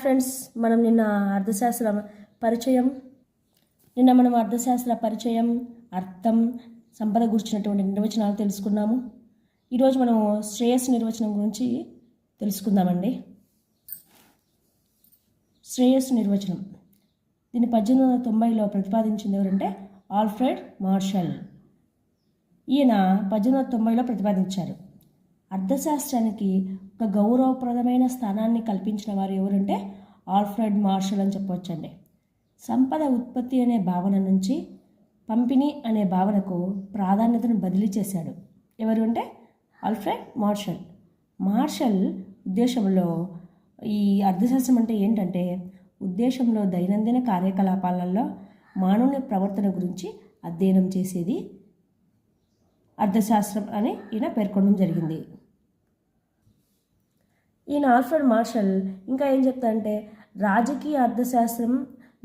Friends, మనం అర్థశాస్త్ర పరిచయం, అర్థం, సంపద గురించినటువంటి నిర్వచనాలు తెలుసుకున్నాము. ఈరోజు మనం శ్రేయస్సు నిర్వచనం గురించి తెలుసుకుందామండి. శ్రేయస్సు నిర్వచనం దీన్ని 1890లో ప్రతిపాదించింది ఎవరంటే ఆల్ఫ్రెడ్ మార్షల్. ఈయన 1890లో ప్రతిపాదించారు. అర్థశాస్త్రానికి ఒక గౌరవప్రదమైన స్థానాన్ని కల్పించిన వారు ఎవరంటే ఆల్ఫ్రెడ్ మార్షల్ అని చెప్పవచ్చండి. సంపద ఉత్పత్తి అనే భావన నుంచి పంపిణీ అనే భావనకు ప్రాధాన్యతను బదిలీ చేశాడు. ఎవరు అంటే ఆల్ఫ్రెడ్ మార్షల్. మార్షల్ ఉద్దేశంలో ఈ అర్థశాస్త్రం అంటే ఏంటంటే ఉద్దేశంలో దైనందిన కార్యకలాపాలలో మానవుని ప్రవర్తన గురించి అధ్యయనం చేసేది అర్థశాస్త్రం అని ఈయన పేర్కొనడం జరిగింది. ఈయన ఆల్ఫ్రెడ్ మార్షల్ ఇంకా ఏం చెప్తారంటే రాజకీయ అర్థశాస్త్రం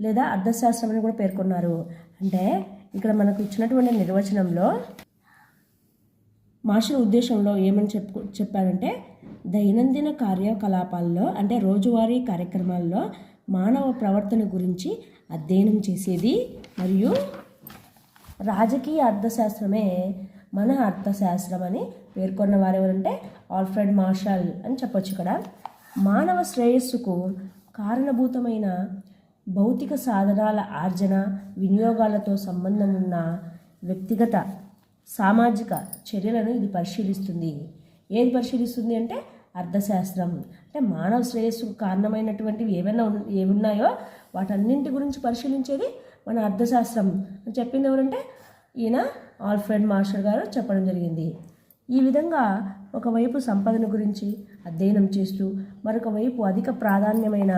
లేదా అర్థశాస్త్రం అని కూడా పేర్కొన్నారు. అంటే ఇక్కడ మనకు ఇచ్చినటువంటి నిర్వచనంలో మార్షల్ ఉద్దేశంలో ఏమని చెప్పారంటే దైనందిన కార్యకలాపాల్లో అంటే రోజువారీ కార్యక్రమాల్లో మానవ ప్రవర్తన గురించి అధ్యయనం చేసేది మరియు రాజకీయ అర్థశాస్త్రమే మన అర్థశాస్త్రం అని పేర్కొన్న వారు ఎవరంటే ఆల్ఫ్రెడ్ మార్షల్ అని చెప్పొచ్చు. ఇక్కడ మానవ శ్రేయస్సుకు కారణభూతమైన భౌతిక సాధనాల ఆర్జన వినియోగాలతో సంబంధం ఉన్న వ్యక్తిగత సామాజిక చర్యలను ఇది పరిశీలిస్తుంది. ఏది పరిశీలిస్తుంది అంటే అర్థశాస్త్రం. అంటే మానవ శ్రేయస్సుకు కారణమైనటువంటివి ఏమున్నాయో వాటన్నింటి గురించి పరిశీలించేది మన అర్థశాస్త్రం అని చెప్పింది ఎవరంటే ఈయన ఆల్ఫ్రెడ్ మార్షల్ గారు చెప్పడం జరిగింది. ఈ విధంగా ఒకవైపు సంపదను గురించి అధ్యయనం చేస్తూ మరొక వైపు అధిక ప్రాధాన్యమైన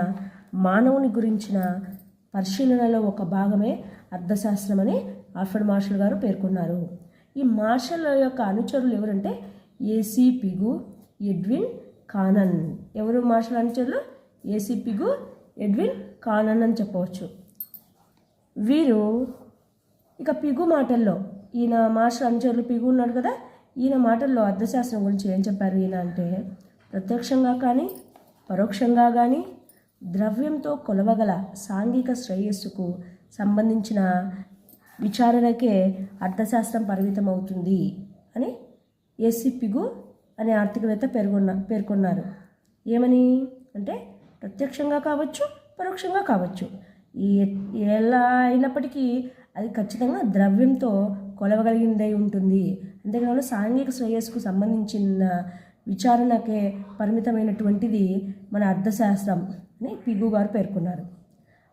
మానవుని గురించిన పరిశీలనలో ఒక భాగమే అర్థశాస్త్రం అని ఆల్ఫ్రెడ్ మార్షల్ గారు పేర్కొన్నారు. ఈ మార్షల్ యొక్క అనుచరులు ఎవరంటే ఏసీ పిగు, ఎడ్విన్ కానన్. ఎవరు మార్షల్ అనుచరులు? ఏసీ పిగు, ఎడ్విన్ కానన్ అని చెప్పవచ్చు. వీరు ఇక పిగు మాటల్లో ఈయన మార్షల్ అనుచరులు పిగు ఉన్నాడు కదా, ఈయన మాటల్లో అర్థశాస్త్రం గురించి ఏం చెప్పారు ఈయన అంటే ప్రత్యక్షంగా కానీ పరోక్షంగా కానీ ద్రవ్యంతో కొలవగల సాంఘిక శ్రేయస్సుకు సంబంధించిన విచారణకే అర్థశాస్త్రం పరిమితం అవుతుంది అని ఏసీ పిగు అనే ఆర్థికవేత్త పేర్కొన్నారు. ఏమని అంటే ప్రత్యక్షంగా కావచ్చు పరోక్షంగా కావచ్చు, ఎలా అయినప్పటికీ అది ఖచ్చితంగా ద్రవ్యంతో కొలవగలిగిందై ఉంటుంది. అంతేకాకుండా సాంఘిక శ్రేయస్సుకు సంబంధించిన విచారణకే పరిమితమైనటువంటిది మన అర్థశాస్త్రం అని పిగు గారు పేర్కొన్నారు.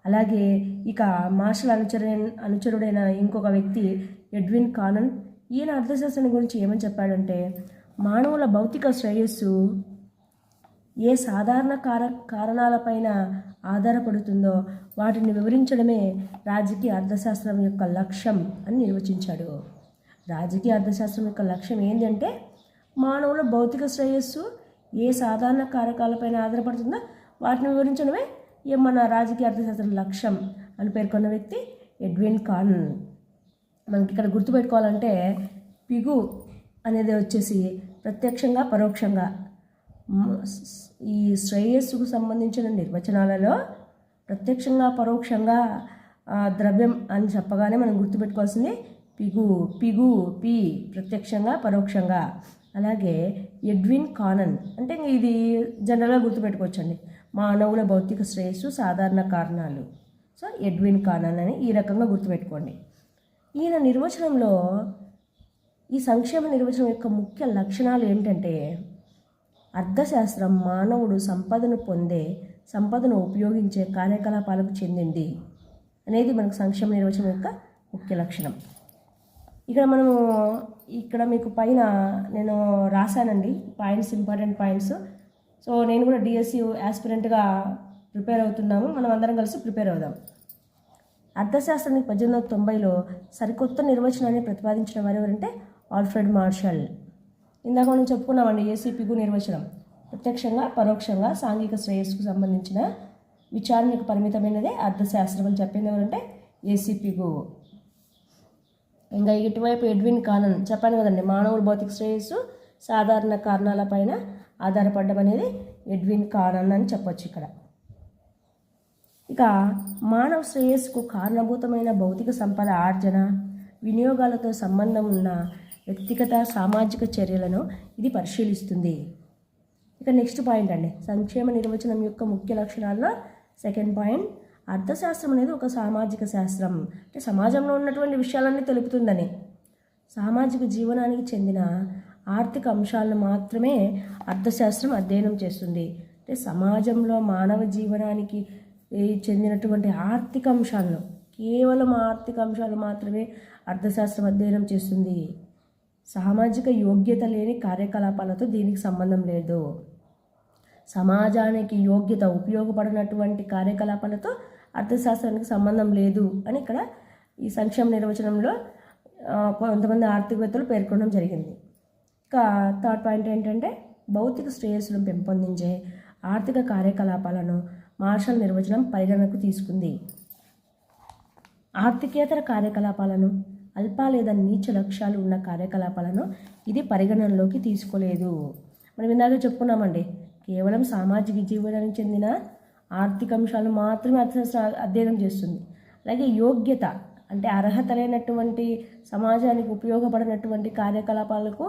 అలాగే ఇక మార్షల్ అనుచరుడైన ఇంకొక వ్యక్తి ఎడ్విన్ కానన్. ఈయన అర్థశాస్త్రం గురించి ఏమని చెప్పాడంటే మానవుల భౌతిక శ్రేయస్సు ఏ సాధారణ కారణాలపైన ఆధారపడుతుందో వాటిని వివరించడమే రాజకీయ అర్థశాస్త్రం యొక్క లక్ష్యం అని నిర్వచించాడు. రాజకీయ అర్థశాస్త్రం యొక్క లక్ష్యం ఏంటంటే మానవుల భౌతిక శ్రేయస్సు ఏ సాధారణ కారకాలపైన ఆధారపడుతుందో వాటిని వివరించడమే మన రాజకీయ అర్థశాస్త్రం లక్ష్యం అని పేర్కొన్న వ్యక్తి ఎడ్విన్ కానన్. మనకి ఇక్కడ గుర్తుపెట్టుకోవాలంటే పిగు అనేది వచ్చేసి ప్రత్యక్షంగా పరోక్షంగా ఈ శ్రేయస్సుకు సంబంధించిన నిర్వచనాలలో ప్రత్యక్షంగా పరోక్షంగా ద్రవ్యం అని చెప్పగానే మనం గుర్తుపెట్టుకోవాల్సింది పిగు పి ప్రత్యక్షంగా పరోక్షంగా. అలాగే ఎడ్విన్ కానన్ అంటే ఇది జనరల్గా గుర్తుపెట్టుకోవచ్చండి, మానవుల భౌతిక శ్రేయస్సు సాధారణ కారణాలు. సో ఎడ్విన్ కానన్ అని ఈ రకంగా గుర్తుపెట్టుకోండి. ఈయన నిర్వచనంలో ఈ సంక్షేమ నిర్వచనం యొక్క ముఖ్య లక్షణాలు ఏంటంటే అర్థశాస్త్రం మానవుడు సంపదను ఉపయోగించే కార్యకలాపాలకు చెందింది అనేది మనకు సంక్షేమ నిర్వచనం యొక్క ముఖ్య లక్షణం. ఇక్కడ మీకు పైన నేను రాశానండి పాయింట్స్, ఇంపార్టెంట్ పాయింట్స్. సో నేను కూడా డిఎస్సి యాస్పిరెంట్గా ప్రిపేర్ అవుతున్నాము, మనం అందరం కలిసి ప్రిపేర్ అవుదాం. అర్థశాస్త్రానికి 1890లో సరికొత్త నిర్వచనాన్ని ప్రతిపాదించిన వారు ఎవరంటే ఆల్ఫ్రెడ్ మార్షల్. ఇందాక మనం చెప్పుకున్నామండి ఏసీ పిగు నిర్వచనం ప్రత్యక్షంగా పరోక్షంగా సాంఘిక శ్రేయస్సుకు సంబంధించిన విచారణకు పరిమితమైనదే అర్థశాస్త్రం అని చెప్పింది ఎవరంటే ఏసీ పిగు. ఇంకా ఇటువైపు ఎడ్విన్ కానన్ చెప్పాను కదండి, మానవుల భౌతిక శ్రేయస్సు సాధారణ కారణాలపైన ఆధారపడడం అనేది ఎడ్విన్ కానన్ అని చెప్పొచ్చు ఇక్కడ. ఇక మానవ శ్రేయస్సుకు కారణభూతమైన భౌతిక సంపద ఆర్జన వినియోగాలతో సంబంధం ఉన్న వ్యక్తిగత సామాజిక చర్యలను ఇది పరిశీలిస్తుంది. ఇక నెక్స్ట్ పాయింట్ అండి, సంక్షేమ నిర్వచనం యొక్క ముఖ్య లక్షణాల్లో సెకండ్ పాయింట్, అర్థశాస్త్రం అనేది ఒక సామాజిక శాస్త్రం. అంటే సమాజంలో ఉన్నటువంటి విషయాలన్నీ తెలుపుతుందని, సామాజిక జీవనానికి చెందిన ఆర్థిక అంశాలను మాత్రమే అర్థశాస్త్రం అధ్యయనం చేస్తుంది. అంటే సమాజంలో మానవ జీవనానికి చెందినటువంటి ఆర్థిక అంశాలను, కేవలం ఆర్థిక అంశాలు మాత్రమే అర్థశాస్త్రం అధ్యయనం చేస్తుంది. సామాజిక యోగ్యత లేని కార్యకలాపాలతో దీనికి సంబంధం లేదు. సమాజానికి యోగ్యత ఉపయోగపడినటువంటి కార్యకలాపాలతో అర్థశాస్త్రానికి సంబంధం లేదు అని ఇక్కడ ఈ సంక్షేమ నిర్వచనంలో కొంతమంది ఆర్థికవేత్తలు పేర్కొనడం జరిగింది. ఇక థర్డ్ పాయింట్ ఏంటంటే, భౌతిక శ్రేయస్సును పెంపొందించే ఆర్థిక కార్యకలాపాలను మార్షల్ నిర్వచనం పరిగణనకు తీసుకుంది. ఆర్థికేతర కార్యకలాపాలను, అల్ప లేదా నీచ లక్ష్యాలు ఉన్న కార్యకలాపాలను ఇది పరిగణనలోకి తీసుకోలేదు. మనం ఇందాక చెప్పుకున్నామండి, కేవలం సామాజిక జీవనానికి చెందిన ఆర్థిక అంశాలను మాత్రమే అర్థశాస్త్రం అధ్యయనం చేస్తుంది. అలాగే యోగ్యత అంటే అర్హత లేనటువంటి సమాజానికి ఉపయోగపడినటువంటి కార్యకలాపాలకు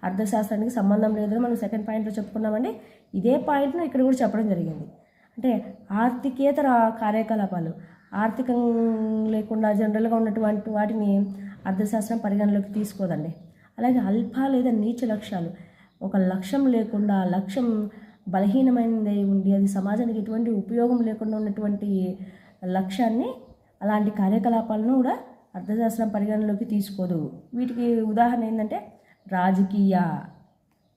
అర్థశాస్త్రానికి సంబంధం లేదని మనం సెకండ్ పాయింట్లో చెప్పుకున్నామండి. ఇదే పాయింట్ను ఇక్కడ కూడా చెప్పడం జరిగింది. అంటే ఆర్థికేతర కార్యకలాపాలు, ఆర్థికం లేకుండా జనరల్గా ఉన్నటువంటి వాటిని అర్థశాస్త్రం పరిగణలోకి తీసుకోదండి. అలాగే అల్ప లేదా నీచ లక్ష్యాలు, ఒక లక్ష్యం లేకుండా, లక్ష్యం బలహీనమైనది ఉండి అది సమాజానికి ఎటువంటి ఉపయోగం లేకుండా ఉన్నటువంటి లక్ష్యాన్ని, అలాంటి కార్యకలాపాలను కూడా అర్థశాస్త్రం పరిగణలోకి తీసుకోదు. వీటికి ఉదాహరణ ఏంటంటే రాజకీయ,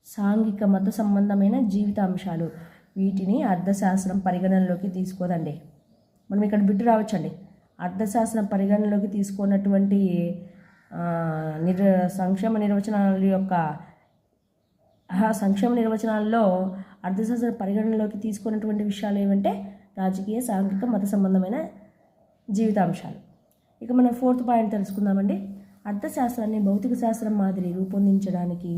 సాంఘిక, మత సంబంధమైన జీవిత అంశాలు, వీటిని అర్థశాస్త్రం పరిగణనలోకి తీసుకోదండి. మనం ఇక్కడ బిట్టు రావచ్చండి, అర్థశాస్త్రం పరిగణనలోకి తీసుకున్నటువంటి సంక్షేమ నిర్వచనాల యొక్క సంక్షేమ నిర్వచనాల్లో అర్థశాస్త్ర పరిగణనలోకి తీసుకున్నటువంటి విషయాలు ఏమంటే రాజకీయ, సాంఘిక, మత సంబంధమైన జీవితాంశాలు. ఇక మనం ఫోర్త్ పాయింట్ తెలుసుకుందామండి. అర్థశాస్త్రాన్ని భౌతిక శాస్త్రం మాదిరి రూపొందించడానికి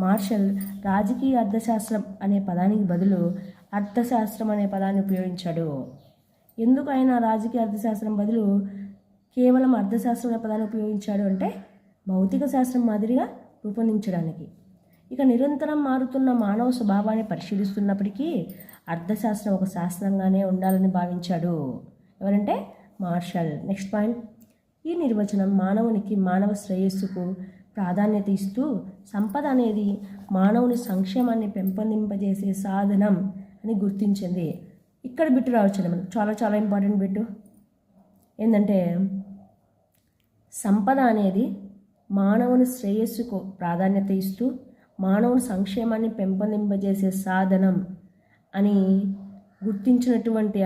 మార్షల్ రాజకీయ అర్థశాస్త్రం అనే పదానికి బదులు అర్థశాస్త్రం అనే పదాన్ని ఉపయోగించాడు. ఎందుకు ఆయన రాజకీయ అర్థశాస్త్రం బదులు కేవలం అర్థశాస్త్రం అనే పదాన్ని ఉపయోగించాడు అంటే భౌతిక శాస్త్రం మాదిరిగా రూపొందించడానికి. ఇక నిరంతరం మారుతున్న మానవ స్వభావాన్ని పరిశీలిస్తున్నప్పటికీ అర్థశాస్త్రం ఒక శాస్త్రంగానే ఉండాలని భావించాడు. ఎవరంటే మార్షల్. నెక్స్ట్ పాయింట్, ఈ నిర్వచనం మానవునికి మానవ శ్రేయస్సుకు ప్రాధాన్యత ఇస్తూ సంపద అనేది మానవుని సంక్షేమాన్ని పెంపొందింపజేసే సాధనం అని గుర్తించింది. ఇక్కడ బిట్టు రావచ్చండి మనకు, చాలా చాలా ఇంపార్టెంట్ బిట్టు ఏంటంటే, సంపద అనేది మానవుని శ్రేయస్సుకు ప్రాధాన్యత ఇస్తూ మానవుని సంక్షేమాన్ని పెంపొందింపజేసే సాధనం అని గుర్తించినటువంటి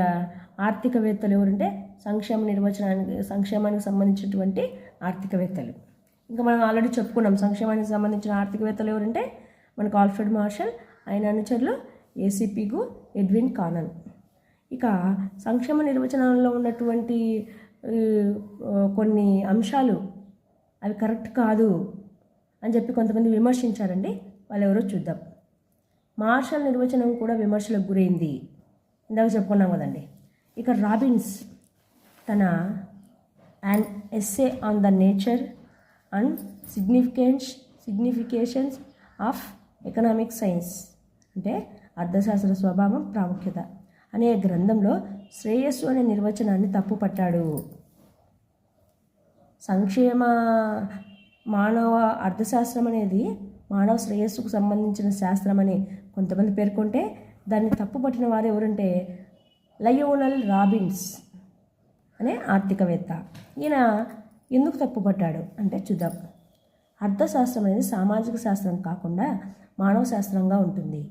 ఆర్థికవేత్తలు ఎవరంటే సంక్షేమానికి సంబంధించినటువంటి ఆర్థికవేత్తలు. ఇంకా మనం ఆల్రెడీ చెప్పుకున్నాం, సంక్షేమానికి సంబంధించిన ఆర్థికవేత్తలు ఎవరంటే మనకు ఆల్ఫ్రెడ్ మార్షల్, ఆయన అనుచరులు ఏసీపీగు, ఎడ్విన్ కానన్. ఇక సంక్షేమ నిర్వచనంలో ఉన్నటువంటి కొన్ని అంశాలు అవి కరెక్ట్ కాదు అని చెప్పి కొంతమంది విమర్శించారండి. వాళ్ళు ఎవరో చూద్దాం. మార్షల్ నిర్వచనం కూడా విమర్శలకు గురైంది, ఇందాక చెప్పుకున్నాం కదండి. ఇక రాబిన్స్ తన and essay on the nature and significations of economic science అంటే అర్థశాస్త్ర స్వభావం, ప్రాముఖ్యత అనే గ్రంథంలో శ్రేయస్సు అనే నిర్వచనాన్ని తప్పుపట్టాడు. సంక్షేమ మానవ అర్థశాస్త్రం అనేది మానవ శ్రేయస్సుకు సంబంధించిన శాస్త్రం అని కొంతమంది పేర్కొంటే దాన్ని తప్పుపట్టిన వారు ఎవరంటే లయోనల్ రాబిన్స్ అనే ఆర్థికవేత్త. ఈయన ఎందుకు తప్పుపట్టాడు అంటే చూద్దాం. అర్థశాస్త్రం అనేది సామాజిక శాస్త్రం కాకుండా మానవ శాస్త్రంగా ఉంటుంది.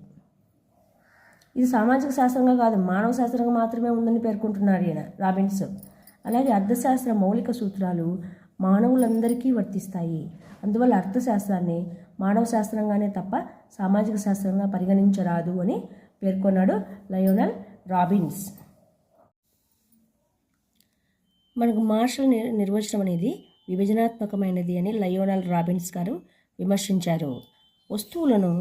ఇది సామాజిక శాస్త్రంగా కాదు, మానవ శాస్త్రంగా మాత్రమే ఉందని పేర్కొంటున్నారు ఈయన రాబిన్స్. అలాగే అర్థశాస్త్ర మౌలిక సూత్రాలు మానవులందరికీ వర్తిస్తాయి. అందువల్ల అర్థశాస్త్రాన్ని మానవ శాస్త్రంగానే తప్ప సామాజిక శాస్త్రంగా పరిగణించరాదు అని పేర్కొన్నాడు లయోనల్ రాబిన్స్. మనకు మార్షల్ నిర్వచనం అనేది విభజనాత్మకమైనది అని లయోనల్ రాబిన్స్ గారు విమర్శించారు. వస్తువులను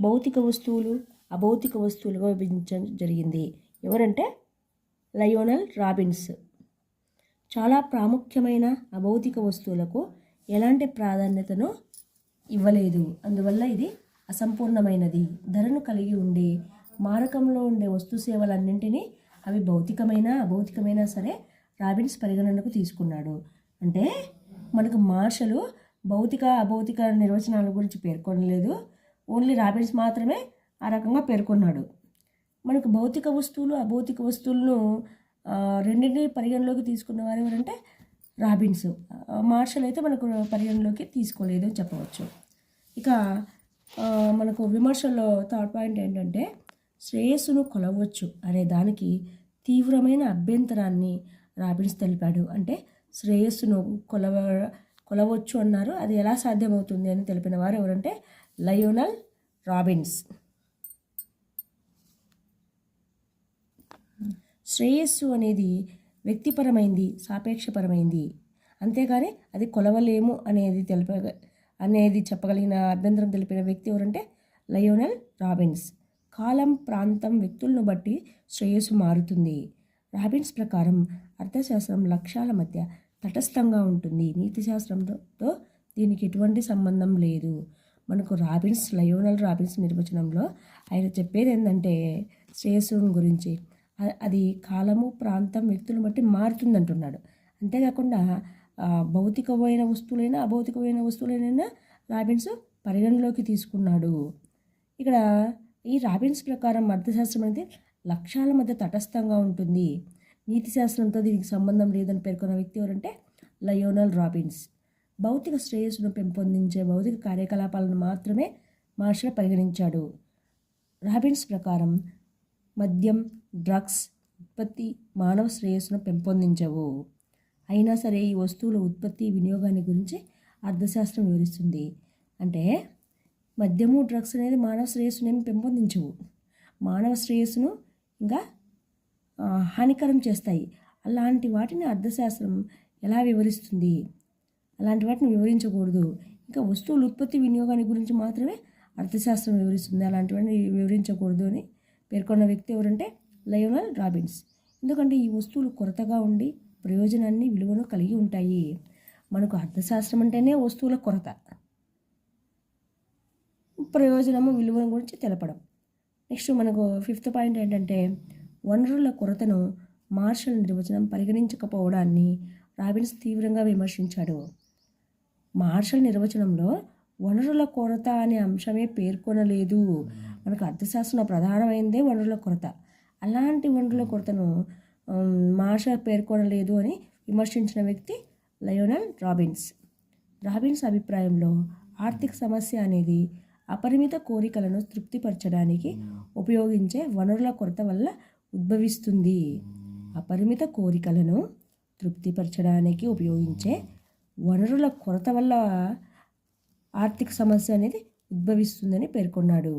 భౌతిక వస్తువులు, అభౌతిక వస్తువులుగా విభజించడం జరిగింది. ఎవరంటే లయోనల్ రాబిన్స్. చాలా ప్రాముఖ్యమైన అభౌతిక వస్తువులకు ఎలాంటి ప్రాధాన్యతను ఇవ్వలేదు. అందువల్ల ఇది అసంపూర్ణమైనది. ధరను కలిగి ఉండే మారకంలో ఉండే వస్తు సేవలన్నింటినీ అవి భౌతికమైన అభౌతికమైనా సరే రాబిన్స్ పరిగణనకు తీసుకున్నాడు. అంటే మనకు మార్షలు భౌతిక అభౌతిక నిర్వచనాల గురించి పేర్కొనలేదు. ఓన్లీ రాబిన్స్ మాత్రమే ఆ రకంగా పేర్కొన్నాడు. మనకు భౌతిక వస్తువులు అభౌతిక వస్తువులను రెండింటినీ పరిగణలోకి తీసుకున్నవారు ఎవరంటే రాబిన్స్. మార్షల్ అయితే మనకు పరిగణలోకి తీసుకోలేదు అని చెప్పవచ్చు. ఇక మనకు విమర్శల్లో థర్డ్ పాయింట్ ఏంటంటే శ్రేయస్సును కొలవచ్చు అనే దానికి తీవ్రమైన అభ్యంతరాన్ని రాబిన్స్ తెలిపాడు. అంటే శ్రేయస్సును కొలవచ్చు అన్నారు, అది ఎలా సాధ్యమవుతుంది అని తెలిపిన వారు ఎవరంటే లయోనల్ రాబిన్స్. శ్రేయస్సు అనేది వ్యక్తిపరమైంది, సాపేక్షపరమైంది, అంతేగాని అది కొలవలేము అనేది చెప్పగలిగిన అభ్యంతరం తెలిపిన వ్యక్తి ఎవరంటే లయోనల్ రాబిన్స్. కాలం, ప్రాంతం, వ్యక్తులను బట్టి శ్రేయస్సు మారుతుంది. రాబిన్స్ ప్రకారం అర్థశాస్త్రం లక్ష్యాల మధ్య తటస్థంగా ఉంటుంది. నీతి శాస్త్రంతో దీనికి ఎటువంటి సంబంధం లేదు. మనకు లయోనల్ రాబిన్స్ నిర్వచనంలో ఆయన చెప్పేది ఏంటంటే శ్రేయస్సు గురించి అది కాలము, ప్రాంతం, వ్యక్తులను బట్టి మారుతుందంటున్నాడు. అంతేకాకుండా భౌతికమైన వస్తువులైనా అభౌతికమైన వస్తువులైనా రాబిన్స్ పరిగణలోకి తీసుకున్నాడు. ఇక్కడ ఈ రాబిన్స్ ప్రకారం అర్థశాస్త్రం అనేది లక్ష్యాల మధ్య తటస్థంగా ఉంటుంది. నీతి శాస్త్రంతో దీనికి సంబంధం లేదని పేర్కొన్న వ్యక్తి ఎవరంటే లయోనల్ రాబిన్స్. భౌతిక శ్రేయస్సును పెంపొందించే భౌతిక కార్యకలాపాలను మాత్రమే మార్షల్ పరిగణించాడు. రాబిన్స్ ప్రకారం మద్యం, డ్రగ్స్ ఉత్పత్తి మానవ శ్రేయస్సును పెంపొందించవు. అయినా సరే ఈ వస్తువుల ఉత్పత్తి, వినియోగాన్ని గురించి అర్థశాస్త్రం వివరిస్తుంది. అంటే మద్యము, డ్రగ్స్ అనేది మానవ శ్రేయస్సును ఏమి పెంపొందించవు, మానవ శ్రేయస్సును ఇంకా హానికరం చేస్తాయి. అలాంటి వాటిని అర్థశాస్త్రం ఎలా వివరిస్తుంది? అలాంటి వాటిని వివరించకూడదు. ఇంకా వస్తువుల ఉత్పత్తి, వినియోగాన్ని గురించి మాత్రమే అర్థశాస్త్రం వివరిస్తుంది, అలాంటివన్నీ వివరించకూడదు అని పేర్కొన్న వ్యక్తి ఎవరంటే లయోనల్ రాబిన్స్. ఎందుకంటే ఈ వస్తువులు కొరతగా ఉండి ప్రయోజనాన్ని, విలువను కలిగి ఉంటాయి. మనకు అర్థశాస్త్రం అంటేనే వస్తువుల కొరత, ప్రయోజనము, విలువను గురించి తెలపడం. నెక్స్ట్ మనకు ఫిఫ్త్ పాయింట్ ఏంటంటే వనరుల కొరతను మార్షల్ నిర్వచనం పరిగణించకపోవడాన్ని రాబిన్స్ తీవ్రంగా విమర్శించాడు. మార్షల్ నిర్వచనంలో వనరుల కొరత అనే అంశమే పేర్కొనలేదు. మనకు అర్థశాస్త్రంలో ప్రధానమైనదే వనరుల కొరత. అలాంటి వనరుల కొరతను మార్షల్ పేర్కొనలేదు అని విమర్శించిన వ్యక్తి లయోనల్ రాబిన్స్. రాబిన్స్ అభిప్రాయంలో ఆర్థిక సమస్య అనేది అపరిమిత కోరికలను తృప్తిపరచడానికి ఉపయోగించే వనరుల కొరత వల్ల ఉద్భవిస్తుంది. అపరిమిత కోరికలను తృప్తిపరచడానికి ఉపయోగించే వనరుల కొరత వల్ల ఆర్థిక సమస్య అనేది ఉద్భవిస్తుందని పేర్కొన్నాడు.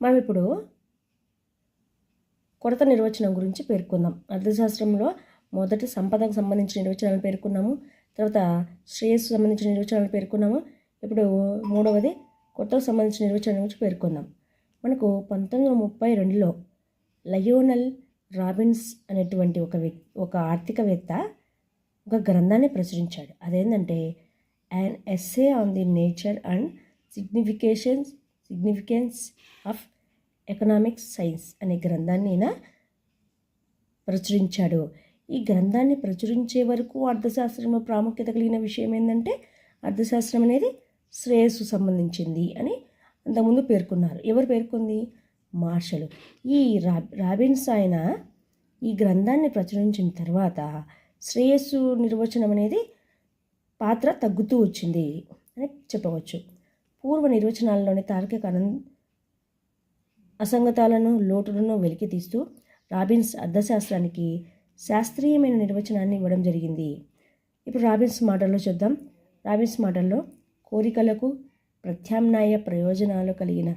మనం ఇప్పుడు కొరత నిర్వచనం గురించి పేర్కొందాం. అర్థశాస్త్రంలో మొదటి సంపదకు సంబంధించిన నిర్వచనాలను పేర్కొన్నాము, తర్వాత శ్రేయస్సు సంబంధించిన నిర్వచనాలను పేర్కొన్నాము. ఇప్పుడు మూడవది కొరతకు సంబంధించిన నిర్వచనం గురించి పేర్కొందాం. మనకు 1932లో లయోనల్ రాబిన్స్ అనేటువంటి ఒక ఆర్థికవేత్త ఒక గ్రంథాన్ని ప్రచురించాడు. అదేంటంటే an essay on the nature and significance of economic science అనే గ్రంథాన్ని ఈయన ప్రచురించాడు. ఈ గ్రంథాన్ని ప్రచురించే వరకు అర్థశాస్త్రంలో ప్రాముఖ్యత కలిగిన విషయం ఏంటంటే అర్థశాస్త్రం అనేది శ్రేయస్సు సంబంధించింది అని అంతకుముందు పేర్కొన్నారు. ఎవరు పేర్కొంది? మార్షల్. ఈ రాబిన్స్ ఆయన ఈ గ్రంథాన్ని ప్రచురించిన తర్వాత శ్రేయస్సు నిర్వచనం అనేది పాత్ర తగ్గుతూ వచ్చింది అని చెప్పవచ్చు. పూర్వ నిర్వచనాలలోని తార్కిక అసంగతాలను, లోటులను వెలికి తీస్తూ రాబిన్స్ అర్థశాస్త్రానికి శాస్త్రీయమైన నిర్వచనాన్ని ఇవ్వడం జరిగింది. ఇప్పుడు రాబిన్స్ మాటల్లో చూద్దాం. రాబిన్స్ మాటల్లో కోరికలకు, ప్రత్యామ్నాయ ప్రయోజనాలు కలిగిన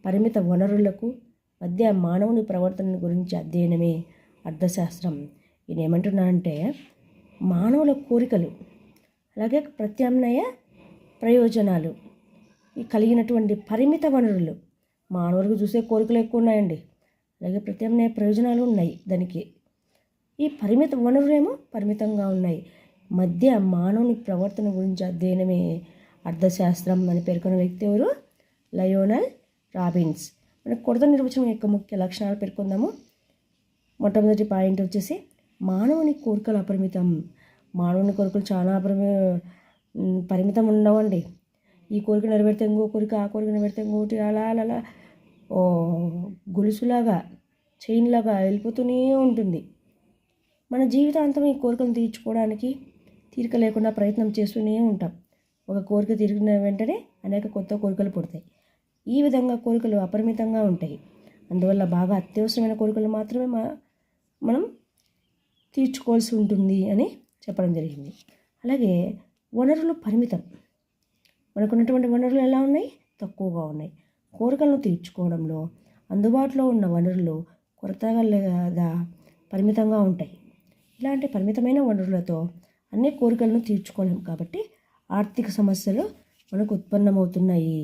పరిమిత వనరులకు మధ్య మానవుని ప్రవర్తన గురించి అధ్యయనమే అర్థశాస్త్రం. ఈయన ఏమంటున్నాడంటే మానవుల కోరికలు అలాగే ప్రత్యామ్నాయ ప్రయోజనాలు కలిగినటువంటి పరిమిత వనరులు, మానవులకు చూసే కోరికలు ఎక్కువ ఉన్నాయండి. అలాగే ప్రత్యామ్నాయ ప్రయోజనాలు ఉన్నాయి దానికి. ఈ పరిమిత వనరులేమో పరిమితంగా ఉన్నాయి. మధ్య మానవుని ప్రవర్తన గురించి అధ్యయనమే అర్థశాస్త్రం అని పేర్కొన్న వ్యక్తి ఎవరు? లయోనల్ రాబిన్స్. మనకు కొరత నిర్వచనం యొక్క ముఖ్య లక్షణాలు పేర్కొందాము. మొట్టమొదటి పాయింట్ వచ్చేసి మానవుని కోరికలు అపరిమితం. మానవుని కోరికలు చాలా పరిమితం ఉండవండి. ఈ కోరిక నెరవేరితే ఇంకో కోరిక, ఆ కోరిక నెరవేరితే ఇంకోటి, అలా అలా గొలుసులాగా చైన్లాగా వెళ్ళిపోతూనే ఉంటుంది. మన జీవితాంతం ఈ కోరికలను తీర్చుకోవడానికి తీరిక లేకుండా ప్రయత్నం చేస్తూనే ఉంటాం. ఒక కోరిక తీరిన వెంటనే అనేక కొత్త కోరికలు పుడతాయి. ఈ విధంగా కోరికలు అపరిమితంగా ఉంటాయి. అందువల్ల బాగా అత్యవసరమైన కోరికలు మాత్రమే మనం తీర్చుకోవాల్సి ఉంటుంది అని చెప్పడం జరిగింది. అలాగే వనరులు పరిమితం. మనకున్నటువంటి వనరులు ఎలా ఉన్నాయి? తక్కువగా ఉన్నాయి. కోరికలను తీర్చుకోవడంలో అందుబాటులో ఉన్న వనరులు కొరతగా లేదా పరిమితంగా ఉంటాయి. ఇలాంటి పరిమితమైన వనరులతో అన్ని కోరికలను తీర్చుకోలేము కాబట్టి ఆర్థిక సమస్యలు మనకు ఉత్పన్నమవుతున్నాయి.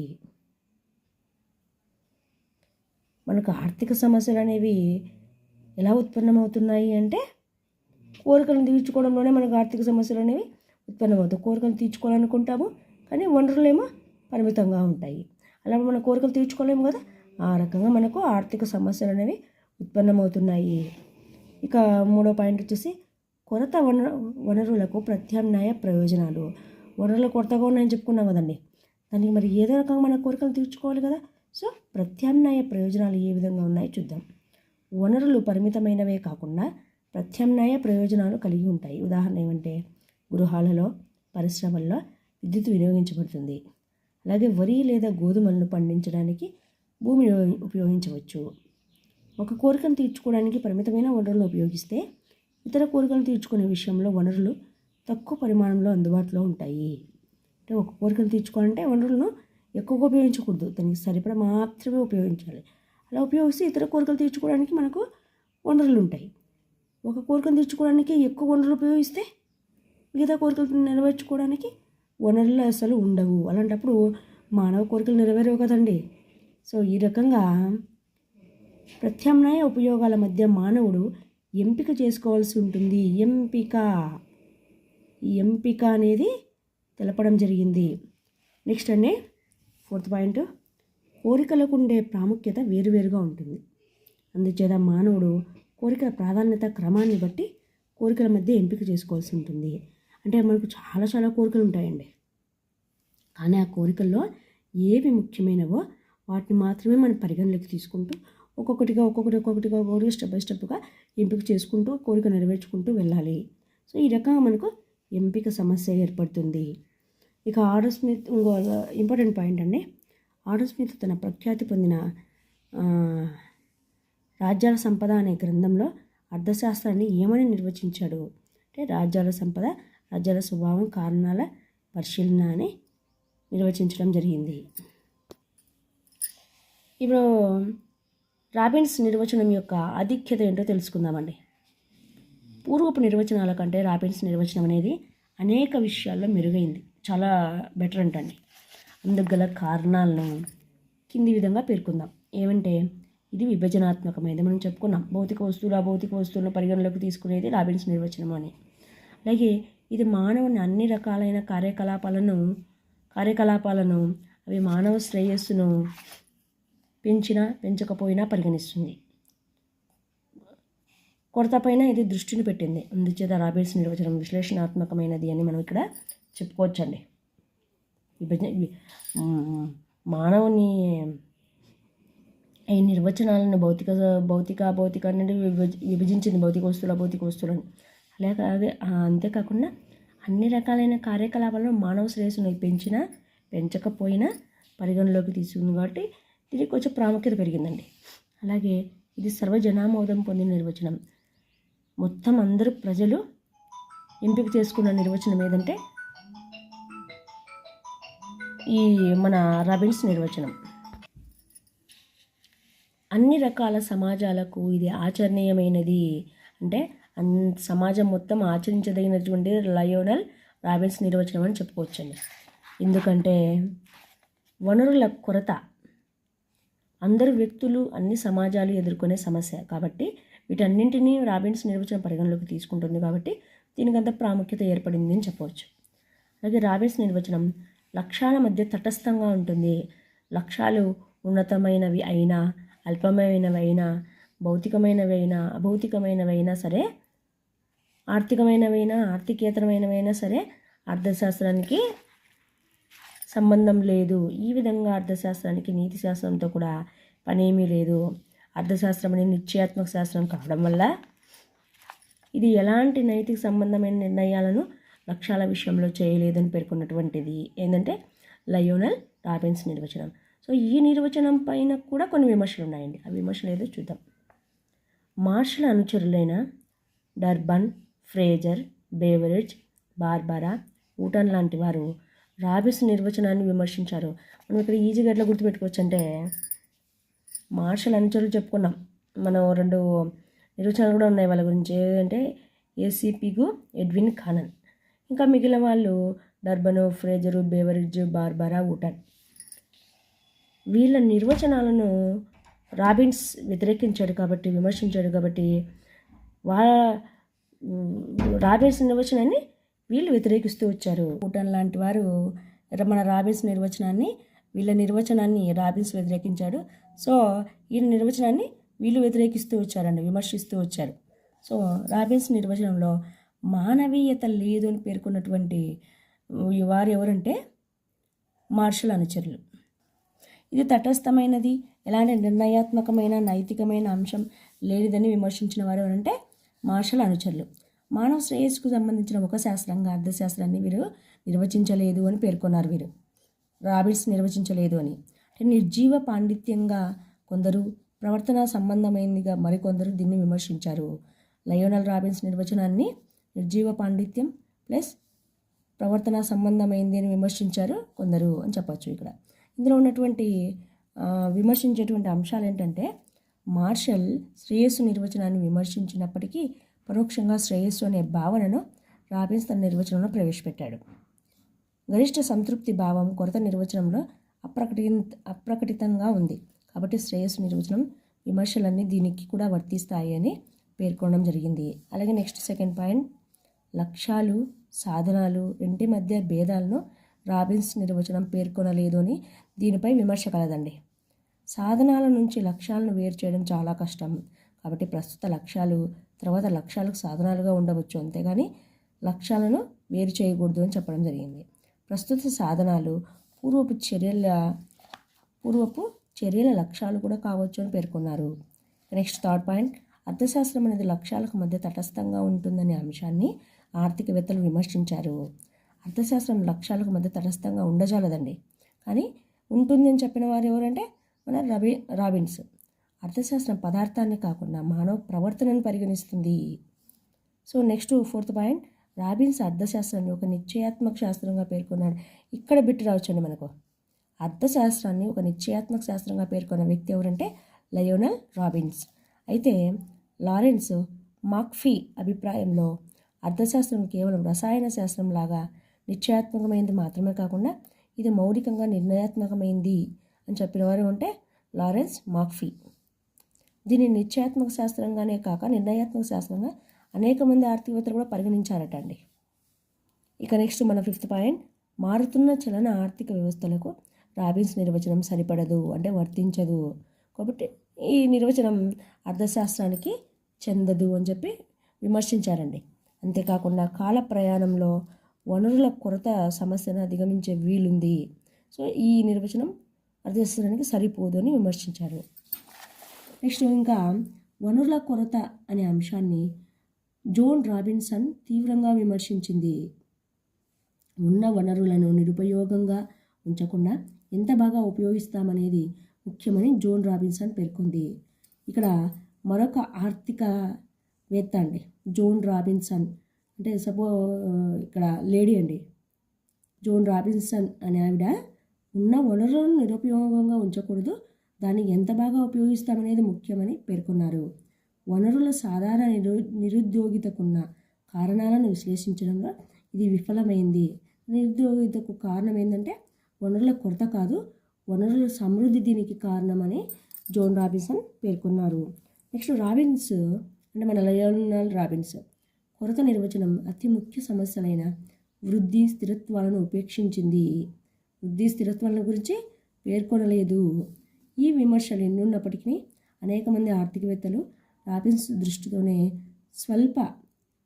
మనకు ఆర్థిక సమస్యలు అనేవి ఎలా ఉత్పన్నమవుతున్నాయి అంటే కోరికలను తీర్చుకోవడంలోనే మనకు ఆర్థిక సమస్యలు అనేవి ఉత్పన్నమవుతాయి. కోరికలు తీర్చుకోవాలనుకుంటాము కానీ వనరులేమో పరిమితంగా ఉంటాయి. అలా మన కోరికలు తీర్చుకోలేము కదా, ఆ రకంగా మనకు ఆర్థిక సమస్యలు అనేవి ఉత్పన్నమవుతున్నాయి. ఇక మూడో పాయింట్ వచ్చేసి కొరత వనరులకు ప్రత్యామ్నాయ ప్రయోజనాలు. వనరులు కొరతగా ఉన్నాయని చెప్పుకున్నాం కదండి, దానికి మరి ఏదో రకంగా మన కోరికలు తీర్చుకోవాలి కదా. సో ప్రత్యామ్నాయ ప్రయోజనాలు ఏ విధంగా ఉన్నాయో చూద్దాం. వనరులు పరిమితమైనవే కాకుండా ప్రత్యామ్నాయ ప్రయోజనాలు కలిగి ఉంటాయి. ఉదాహరణ ఏమంటే గృహాలలో, పరిశ్రమల్లో విద్యుత్ వినియోగించబడుతుంది. అలాగే వరి లేదా గోధుమలను పండించడానికి భూమిని ఉపయోగించవచ్చు. ఒక కోరికను తీర్చుకోవడానికి పరిమితమైన వనరులను ఉపయోగిస్తే ఇతర కోరికలను తీర్చుకునే విషయంలో వనరులు తక్కువ పరిమాణంలో అందుబాటులో ఉంటాయి. అంటే ఒక కోరికను తీర్చుకోవాలంటే వనరులను ఎక్కువగా ఉపయోగించకూడదు, దానికి సరిపడా మాత్రమే ఉపయోగించాలి. అలా ఉపయోగిస్తే ఇతర కోరికలు తీర్చుకోవడానికి మనకు వనరులు ఉంటాయి. ఒక కోరికను తీర్చుకోవడానికి ఎక్కువ వనరులు ఉపయోగిస్తే మిగతా కోరికలు నెరవేర్చుకోవడానికి వనరులు అసలు ఉండవు. అలాంటప్పుడు మానవ కోరికలు నెరవేరవు కదండి. సో ఈ రకంగా ప్రత్యామ్నాయ ఉపయోగాల మధ్య మానవుడు ఎంపిక చేసుకోవాల్సి ఉంటుంది. ఈ ఎంపిక అనేది తెలపడం జరిగింది. నెక్స్ట్ అండి ఫోర్త్ పాయింట్, కోరికలకు ఉండే ప్రాముఖ్యత వేరువేరుగా ఉంటుంది. అందుచేత మానవుడు కోరికల ప్రాధాన్యత క్రమాన్ని బట్టి కోరికల మధ్య ఎంపిక చేసుకోవాల్సి ఉంటుంది. అంటే మనకు చాలా కోరికలు ఉంటాయండి, కానీ ఆ కోరికల్లో ఏవి ముఖ్యమైనవో వాటిని మాత్రమే మనం పరిగణలోకి తీసుకుంటూ ఒక్కొక్కటిగా స్టెప్ బై స్టెప్గా ఎంపిక చేసుకుంటూ కోరిక నెరవేర్చుకుంటూ వెళ్ళాలి. సో ఈ రకంగా మనకు ఎంపిక సమస్య ఏర్పడుతుంది. ఇక ఆడమ్ స్మిత్ ఇంకో ఇంపార్టెంట్ పాయింట్ అండి. ఆడమ్ స్మిత్ తన ప్రఖ్యాతి పొందిన రాజ్యాల సంపద అనే గ్రంథంలో అర్థశాస్త్రాన్ని ఏమని నిర్వచించాడు అంటే రాజ్యాల సంపద, రాజ్యాల స్వభావం, కారణాల పరిశీలన అని నిర్వచించడం జరిగింది. ఇప్పుడు రాబిన్స్ నిర్వచనం యొక్క ఆధిక్యత ఏంటో తెలుసుకుందామండి. పూర్వపు నిర్వచనాల కంటే రాబిన్స్ నిర్వచనం అనేది అనేక విషయాల్లో మెరుగైంది, చాలా బెటర్ అంటండి. అందుకు గల కారణాలను కింది విధంగా పేర్కొందాం. ఏమంటే ఇది విభజనాత్మకమైనది. మనం చెప్పుకున్నాం భౌతిక వస్తువులను పరిగణలోకి తీసుకునేది రాబిన్స్ నిర్వచనం అని. అలాగే ఇది మానవుని అన్ని రకాలైన కార్యకలాపాలను అవి మానవ శ్రేయస్సును పెంచకపోయినా పరిగణిస్తుంది. కొరతపైన ఇది దృష్టిని పెట్టింది. అందుచేత రాబిన్స్ నిర్వచనం విశ్లేషణాత్మకమైనది అని మనం ఇక్కడ చెప్పుకోవచ్చండి. మానవుని ఈ నిర్వచనాలను భౌతిక అనేది విభజించింది భౌతిక వస్తువులను. అలాగే అంతేకాకుండా అన్ని రకాలైన కార్యకలాపాలను మానవ శ్రేయస్సును పెంచకపోయినా పరిగణలోకి తీసుకుంది కాబట్టి దీనికి కొంచెం ప్రాముఖ్యత పెరిగిందండి. అలాగే ఇది సర్వజనామోదం పొందిన నిర్వచనం. మొత్తం అందరూ ప్రజలు ఎంపిక చేసుకున్న నిర్వచనం ఏదంటే ఈ మన రాబిన్స్ నిర్వచనం. అన్ని రకాల సమాజాలకు ఇది ఆచరణీయమైనది. అంటే సమాజం మొత్తం ఆచరించదగినటువంటి లయోనల్ రాబిన్స్ నిర్వచనం అని చెప్పుకోవచ్చండి. ఎందుకంటే వనరుల కొరత అందరు వ్యక్తులు, అన్ని సమాజాలు ఎదుర్కొనే సమస్య కాబట్టి వీటన్నింటినీ రాబిన్స్ నిర్వచనం పరిగణలోకి తీసుకుంటుంది కాబట్టి దీనికి అంత ప్రాముఖ్యత ఏర్పడింది అని చెప్పవచ్చు. అలాగే రాబిన్స్ నిర్వచనం లక్ష్యాల మధ్య తటస్థంగా ఉంటుంది. లక్ష్యాలు ఉన్నతమైనవి అయినా, అల్పమైనవి అయినా, భౌతికమైనవి అయినా, అభౌతికమైనవి అయినా సరే, ఆర్థికమైనవైనా, ఆర్థికేతరమైనవైనా సరే అర్థశాస్త్రానికి సంబంధం లేదు. ఈ విధంగా అర్థశాస్త్రానికి నీతి శాస్త్రంతో కూడా పనేమీ లేదు. అర్థశాస్త్రం అనేది నిశ్చయాత్మక శాస్త్రం కావడం వల్ల ఇది ఎలాంటి నైతిక సంబంధమైన నిర్ణయాలను లక్ష్యాల విషయంలో చేయలేదని పేర్కొన్నటువంటిది ఏంటంటే లయోనల్ రాబిన్స్ నిర్వచనం. సో ఈ నిర్వచనం పైన కూడా కొన్ని విమర్శలు ఉన్నాయండి. ఆ విమర్శలు ఏదో చూద్దాం. మార్షల్ అనుచరులైన డర్బన్, ఫ్రేజర్, బేవరిడ్జ్, బార్బరా, ఊటన్ లాంటి వారు రాబిన్స్ నిర్వచనాన్ని విమర్శించారు. మనం ఇక్కడ ఈజీగా ఎట్లా గుర్తుపెట్టుకోవచ్చు అంటే, మార్షల్ అనుచరులు చెప్పుకున్నాం, మనం 2 నిర్వచనాలు కూడా ఉన్నాయి వాళ్ళ గురించి. ఏంటంటే ఏసీ పిగు, ఎడ్విన్ కానన్. ఇంకా మిగిలిన వాళ్ళు డర్బను, ఫ్రేజరు, బేవరిడ్జ్, బార్బరా, ఊటన్. వీళ్ళ నిర్వచనాలను రాబిన్స్ వ్యతిరేకించాడు కాబట్టి, విమర్శించాడు కాబట్టి రాబిన్స్ నిర్వచనాన్ని వీళ్ళు వ్యతిరేకిస్తూ వచ్చారు. ఊటన్ లాంటి వారు మన రాబిన్స్ నిర్వచనాన్ని, వీళ్ళ నిర్వచనాన్ని రాబిన్స్ వ్యతిరేకించాడు. సో ఈ నిర్వచనాన్ని వీళ్ళు వ్యతిరేకిస్తూ వచ్చారండి, విమర్శిస్తూ వచ్చారు. సో రాబిన్స్ నిర్వచనంలో మానవీయత లేదు అని పేర్కొన్నటువంటి వారు ఎవరంటే మార్షల్ అనుచరులు. ఇది తటస్థమైనది, ఎలాంటి నిర్ణయాత్మకమైన నైతికమైన అంశం లేనిదని విమర్శించిన వారు ఎవరంటే మార్షల్ అనుచరులు. మానవ శ్రేయస్సుకు సంబంధించిన ఒక శాస్త్రంగా అర్థశాస్త్రాన్ని వీరు నిర్వచించలేదు అని పేర్కొన్నారు. వీరు రాబిన్స్ నిర్వచించలేదు అని. అంటే నిర్జీవ పాండిత్యంగా కొందరు, ప్రవర్తన సంబంధమైనదిగా మరికొందరు దీన్ని విమర్శించారు. లయోనల్ రాబిన్స్ నిర్వచనాన్ని నిర్జీవ పాండిత్యం ప్లస్ ప్రవర్తన సంబంధమైంది అని విమర్శించారు కొందరు అని చెప్పచ్చు. ఇక్కడ ఇందులో ఉన్నటువంటి విమర్శించేటువంటి అంశాలు ఏంటంటే, మార్షల్ శ్రేయస్సు నిర్వచనాన్ని విమర్శించినప్పటికీ పరోక్షంగా శ్రేయస్సు అనే భావనను రాబిన్స్ తన నిర్వచనంలో ప్రవేశపెట్టాడు. గరిష్ట సంతృప్తి భావం కొరత నిర్వచనంలో అప్రకటితంగా ఉంది కాబట్టి శ్రేయస్సు నిర్వచనం విమర్శలన్నీ దీనికి కూడా వర్తిస్తాయి అని పేర్కొనడం జరిగింది. అలాగే నెక్స్ట్ సెకండ్ పాయింట్, లక్ష్యాలు, సాధనాలు రెంటి మధ్య భేదాలను రాబిన్స్ నిర్వచనం పేర్కొనలేదు అని దీనిపై విమర్శ కలదండి. సాధనాల నుంచి లక్ష్యాలను వేరు చేయడం చాలా కష్టం కాబట్టి ప్రస్తుత లక్ష్యాలు తర్వాత లక్ష్యాలకు సాధనాలుగా ఉండవచ్చు, అంతేగాని లక్ష్యాలను వేరు చేయకూడదు అని చెప్పడం జరిగింది. ప్రస్తుత సాధనాలు పూర్వపు చర్యల లక్ష్యాలు కూడా కావచ్చు అని పేర్కొన్నారు. నెక్స్ట్ థర్డ్ పాయింట్, అర్థశాస్త్రం అనేది లక్ష్యాలకు మధ్య తటస్థంగా ఉంటుందనే అంశాన్ని ఆర్థికవేత్తలు విమర్శించారు. అర్థశాస్త్రం లక్ష్యాలకు మధ్య తటస్థంగా ఉండజాలదండి, కానీ ఉంటుంది అని చెప్పిన వారు ఎవరంటే మన రాబిన్స్. అర్థశాస్త్రం పదార్థాన్ని కాకుండా మానవ ప్రవర్తనను పరిగణిస్తుంది. So next fourth point, Robbins అర్థశాస్త్రాన్ని ఒక నిశ్చయాత్మక శాస్త్రంగా పేర్కొన్నాడు. ఇక్కడ బిట్టు రావచ్చండి మనకు. అర్థశాస్త్రాన్ని ఒక నిశ్చయాత్మక శాస్త్రంగా పేర్కొన్న వ్యక్తి ఎవరంటే లయోనల్ రాబిన్స్. అయితే లారెన్స్ మాక్ఫీ అభిప్రాయంలో అర్థశాస్త్రం కేవలం రసాయన శాస్త్రం లాగా నిశ్చయాత్మకమైనది మాత్రమే కాకుండా ఇది మౌలికంగా నిర్ణయాత్మకమైంది అని చెప్పిన వారు అంటే లారెన్స్ మాక్ఫీ. దీన్ని నిశ్చయాత్మక శాస్త్రంగానే కాక నిర్ణయాత్మక శాస్త్రంగా అనేక మంది ఆర్థికవేత్తలు కూడా పరిగణించారట అండి. ఇక నెక్స్ట్ మన ఫిఫ్త్ పాయింట్, మారుతున్న చలన ఆర్థిక వ్యవస్థలకు రాబిన్స్ నిర్వచనం సరిపడదు అంటే వర్తించదు కాబట్టి ఈ నిర్వచనం అర్థశాస్త్రానికి చెందదు అని చెప్పి విమర్శించారండి. అంతేకాకుండా కాల ప్రయాణంలో వనరుల కొరత సమస్యను అధిగమించే వీలుంది. సో ఈ నిర్వచనం అర్థశాస్త్రానికి సరిపోదు అని విమర్శించారు. నెక్స్ట్ ఇంకా వనరుల కొరత అనే అంశాన్ని జోన్ రాబిన్సన్ తీవ్రంగా విమర్శించింది. ఉన్న వనరులను నిరుపయోగంగా ఉంచకుండా ఎంత బాగా ఉపయోగిస్తామనేది ముఖ్యమని జోన్ రాబిన్సన్ పేర్కొంది. ఇక్కడ మరొక ఆర్థికవేత్త అండి జోన్ రాబిన్సన్, అంటే ఇక్కడ లేడీ అండి జోన్ రాబిన్సన్ అనే ఆవిడ ఉన్న వనరులను నిరుపయోగంగా ఉంచకూడదు, దాన్ని ఎంత బాగా ఉపయోగిస్తామనేది ముఖ్యమని పేర్కొన్నారు. వనరుల సాధారణ నిరుద్యోగితకున్న కారణాలను విశ్లేషించడంలో ఇది విఫలమైంది. నిరుద్యోగితకు కారణం ఏంటంటే వనరుల కొరత కాదు, వనరుల సమృద్ధి దీనికి కారణమని జోన్ రాబిన్సన్ పేర్కొన్నారు. నెక్స్ట్ రాబిన్స్ అంటే మన లయోనల్ రాబిన్స్ కొరత నిర్వచనం అతి ముఖ్య సమస్యలైన వృద్ధి స్థిరత్వాలను ఉపేక్షించింది. వృద్ధి స్థిరత్వాల గురించి పేర్కొనలేదు. ఈ విమర్శలు ఎన్నున్నప్పటికీ అనేక మంది ఆర్థికవేత్తలు రాబిన్స్ దృష్టితోనే స్వల్ప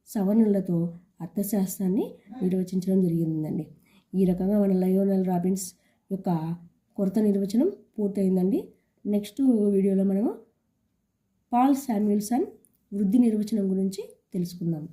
సవరణలతో అర్థశాస్త్రాన్ని నిర్వచించడం జరిగిందండి. ఈ రకంగా మన లయోనల్ రాబిన్స్ యొక్క కొరత నిర్వచనం పూర్తయిందండి. నెక్స్ట్ వీడియోలో మనము పాల్ శామ్యూల్సన్ వృద్ధి నిర్వచనం గురించి తెలుసుకుందాం.